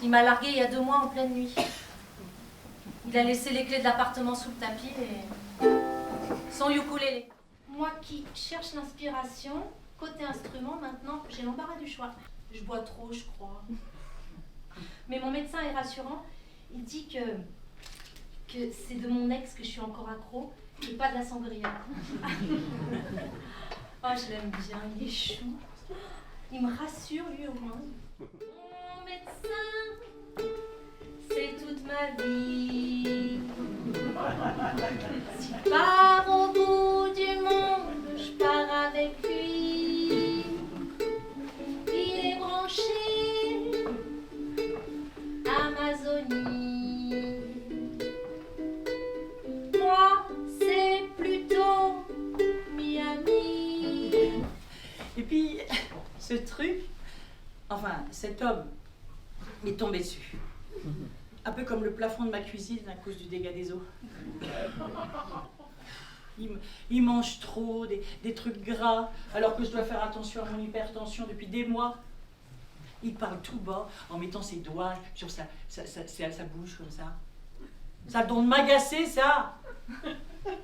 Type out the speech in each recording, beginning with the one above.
Il m'a largué il y a 2 mois en pleine nuit. Il a laissé les clés de l'appartement sous le tapis et son ukulélé. Moi qui cherche l'inspiration, côté instrument, maintenant, j'ai l'embarras du choix. Je bois trop, je crois. Mais mon médecin est rassurant. Il dit que c'est de mon ex que je suis encore accro et pas de la sangria. Oh, je l'aime bien, il est chou. Il me rassure, lui, au moins. Mon médecin, c'est toute ma vie. S'il part au bout du monde, je pars avec lui. Il est branché Amazonie. Moi, c'est plutôt Miami. Et puis, ce truc, enfin, cet homme m'est tombé dessus. Un peu comme le plafond de ma cuisine à cause du dégât des eaux. Il mange trop, des trucs gras, alors que je dois faire attention à mon hypertension depuis des mois. Il parle tout bas en mettant ses doigts sur sa bouche comme ça. Ça doit m'agacer, ça.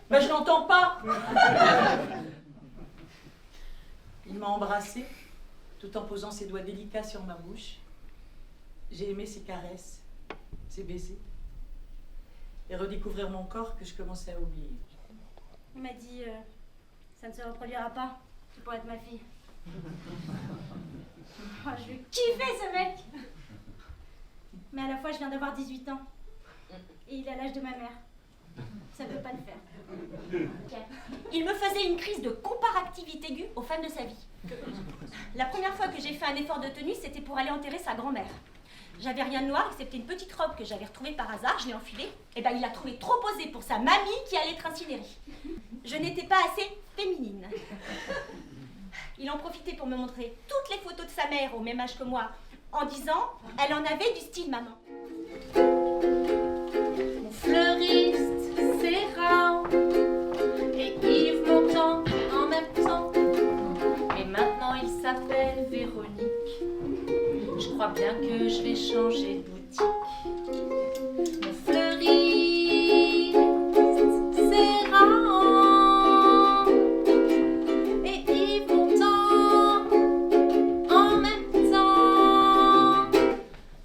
Ben, je n'entends pas. Il m'a embrassée tout en posant ses doigts délicats sur ma bouche. J'ai aimé ses caresses, ses baisers et redécouvrir mon corps que je commençais à oublier. Il m'a dit, ça ne se reproduira pas, tu pourrais être ma fille. Oh, je vais kiffer ce mec. Mais à la fois, je viens d'avoir 18 ans. Et il est à l'âge de ma mère. Ça peut pas le faire. Okay. Il me faisait une crise de comparativité aiguë aux femmes de sa vie. La première fois que j'ai fait un effort de tenue, c'était pour aller enterrer sa grand-mère. J'avais rien de noir, excepté une petite robe que j'avais retrouvée par hasard, je l'ai enfilée. Et ben il l'a trouvée trop posée pour sa mamie qui allait être incinérée. Je n'étais pas assez féminine. Il en profitait pour me montrer toutes les photos de sa mère au même âge que moi, en disant « Elle en avait du style, maman ». Mon fleuriste, c'est rare, et Yves Montand en même temps. Et maintenant il s'appelle Véronique. Je crois bien que je vais changer de boutique. Mon fleuriste, c'est rare, et Yves Montand en même temps.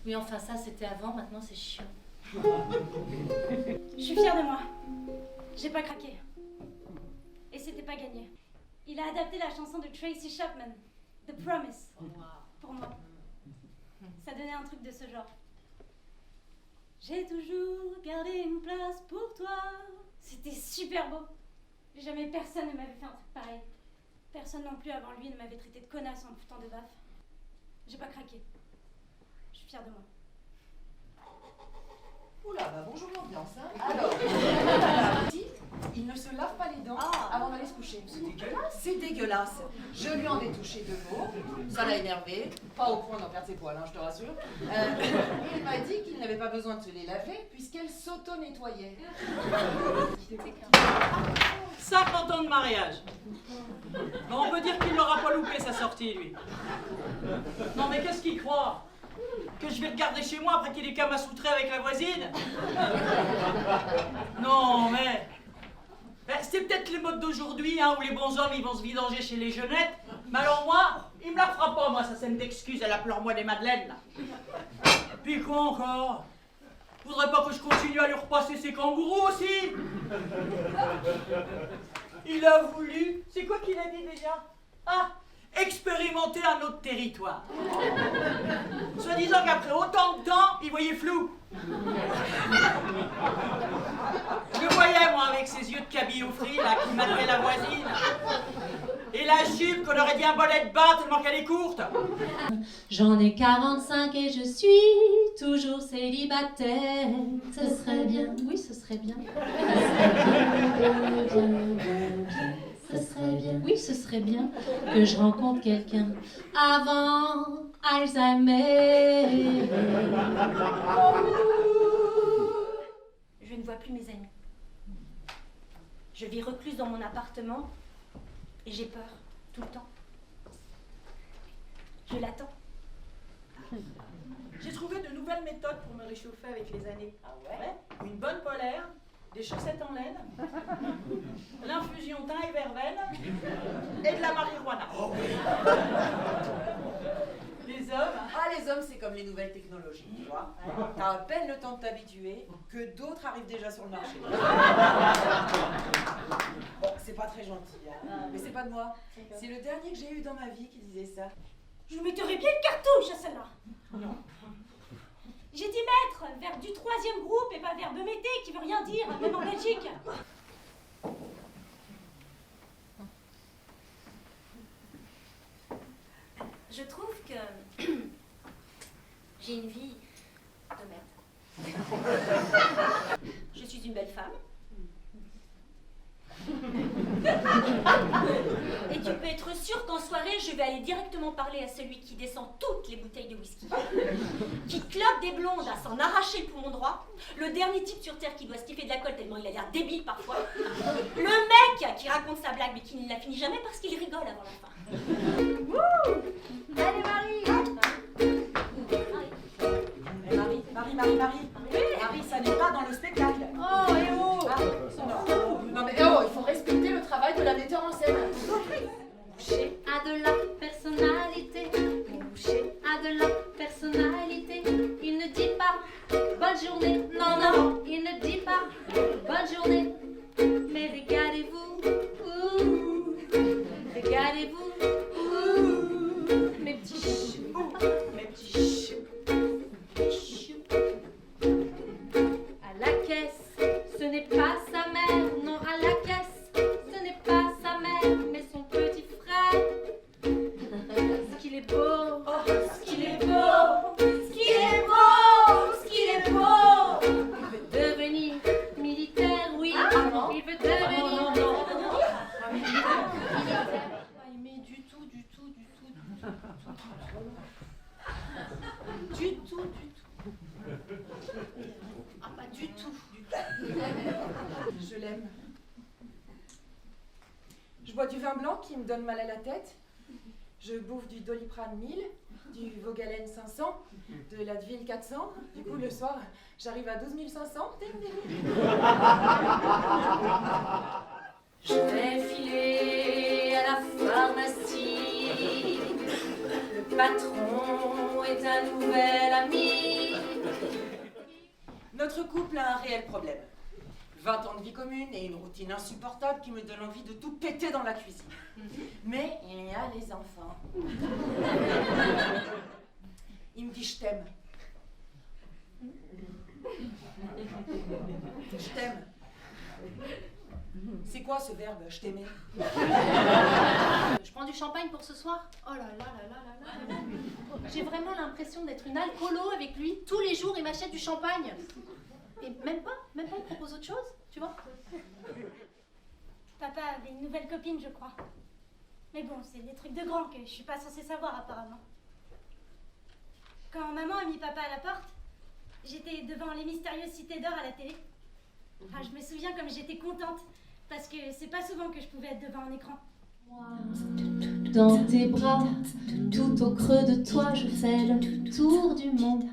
Oui, enfin ça c'était avant, maintenant c'est chiant. Je suis fière de moi. J'ai pas craqué. Et c'était pas gagné. Il a adapté la chanson de Tracy Chapman, The Promise, pour moi. Ça donnait un truc de ce genre. J'ai toujours gardé une place pour toi. C'était super beau. Jamais personne ne m'avait fait un truc pareil. Personne non plus avant lui ne m'avait traité de connasse en me foutant de baffe. J'ai pas craqué. Je suis fière de moi. Oula, bah bonjour l'ambiance, hein. Alors, il ne se lave pas les dents avant d'aller se coucher. C'est dégueulasse. C'est dégueulasse. Je lui en ai touché 2 mots, ça l'a énervé, pas au point d'en perdre ses poils, hein, je te rassure. Et il m'a dit qu'il n'avait pas besoin de se les laver puisqu'elle s'auto-nettoyait. 50 ans de mariage. Bon, on peut dire qu'il n'aura pas loupé sa sortie, lui. Non, mais qu'est-ce qu'il croit? Que je vais le garder chez moi après qu'il ait qu'à m'assouter avec la voisine? Non, mais... c'est peut-être les modes d'aujourd'hui, hein, où les bons hommes, ils vont se vidanger chez les jeunettes. Mais alors moi, il me la fera pas, moi, ça scène d'excuses, elle pleure-moi des madeleines, là. Puis quoi encore? Faudrait pas que je continue à lui repasser ses kangourous aussi? Il a voulu... C'est quoi qu'il a dit déjà? Ah, expérimenter un autre territoire. Soit disant qu'après autant de temps, il voyait flou. Je le voyais, moi, avec ses yeux de cabillaud frit, là, qui matraient la voisine. Et la jupe qu'on aurait dit un bolet de bain tellement qu'elle est courte. J'en ai 45 et je suis toujours célibataire. Ce serait bien, oui, ce serait bien. Ce serait bien, oui, ce serait bien que je rencontre quelqu'un avant Alzheimer. Je ne vois plus mes amis. Je vis recluse dans mon appartement et j'ai peur, tout le temps. Je l'attends. J'ai trouvé de nouvelles méthodes pour me réchauffer avec les années. Ah ouais? Ouais, une bonne polaire, des chaussettes en laine, l'infusion thym et verveine et de la marijuana. Les hommes, Ah, les hommes, c'est comme les nouvelles technologies, tu vois. T'as à peine le temps de t'habituer que d'autres arrivent déjà sur le marché. Bon, c'est pas très gentil, hein. Mais c'est pas de moi. C'est le dernier que j'ai eu dans ma vie qui disait ça. Je vous mettrais bien une cartouche à celle-là. J'ai dit mettre, verbe du 3e groupe et pas verbe mettez qui veut rien dire, même en Belgique. Je trouve que j'ai une vie de merde. Je suis une belle femme. Et tu peux être sûr qu'en soirée, je vais aller directement parler à celui qui descend toutes les bouteilles de whisky, qui clope des blondes à s'en arracher le poumon droit, le dernier type sur Terre qui doit sniffer de la colle tellement il a l'air débile parfois, le mec qui raconte sa blague mais qui ne la finit jamais parce qu'il rigole avant la fin. Allez, Marie! Marie, ça n'est pas dans le spectacle. Oh, et oh Non, mais oh, il faut respecter le travail de la metteur en scène. Boucher a de la personnalité. Boucher a de la personnalité. Il ne dit pas bonne journée. Non, non, il ne dit pas bonne journée. Mais regardez-vous, ouh, regardez-vous, ouh, mes petits choux, mes petits choux. À la caisse, ce n'est pas sa mère, non, à la caisse, ce n'est pas sa mère, mais son petit frère. Ce qu'il est beau, oh, ce qu'il est beau, ce qu'il est beau, ce qu'il est beau. Il veut devenir militaire, oui, il veut devenir militaire. Mais du tout. Ah, pas du tout. Je l'aime. Je bois du vin blanc qui me donne mal à la tête. Je bouffe du Doliprane 1000, du Vogalen 500, de l'Advil 400. Du coup, le soir, j'arrive à 12 500. Ding, ding. Je vais filer à la pharmacie. Le patron est un nouvel ami. Notre couple a un réel problème. 20 ans de vie commune et une routine insupportable qui me donne envie de tout péter dans la cuisine. Mais il y a les enfants. Il me dit je t'aime. Je t'aime. C'est quoi ce verbe, je t'aimais? Je prends du champagne pour ce soir. Oh là là là là là là. J'ai vraiment l'impression d'être une alcoolo avec lui. Tous les jours, il m'achète du champagne. Et même pas, on me propose autre chose, tu vois. Papa avait une nouvelle copine, je crois. Mais bon, c'est des trucs de grands que je suis pas censée savoir apparemment. Quand maman a mis papa à la porte, j'étais devant les mystérieuses cités d'or à la télé. Ah, je me souviens comme j'étais contente, parce que c'est pas souvent que je pouvais être devant un écran. Dans tes bras, tout au creux de toi, je fais le tour du monde.